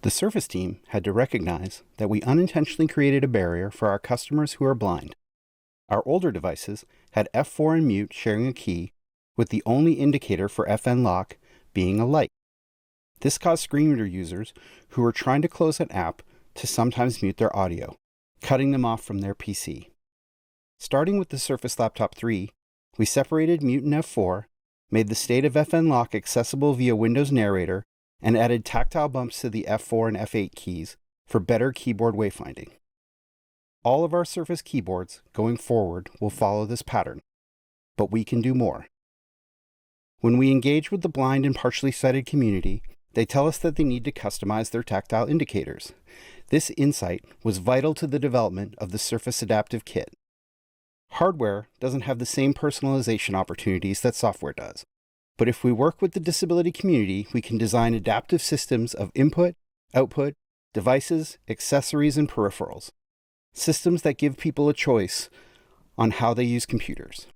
The Surface team had to recognize that we unintentionally created a barrier for our customers who are blind. Our older devices had F4 and mute sharing a key, with the only indicator for FN lock being a light. This caused screen reader users who were trying to close an app to sometimes mute their audio, cutting them off from their PC. Starting with the Surface Laptop 3, we separated mute and F4, made the state of FN lock accessible via Windows Narrator, and added tactile bumps to the F4 and F8 keys for better keyboard wayfinding. All of our Surface keyboards going forward will follow this pattern, but we can do more. When we engage with the blind and partially sighted community, they tell us that they need to customize their tactile indicators. This insight was vital to the development of the Surface Adaptive Kit. Hardware doesn't have the same personalization opportunities that software does, but if we work with the disability community, we can design adaptive systems of input, output, devices, accessories, and peripherals. Systems that give people a choice on how they use computers.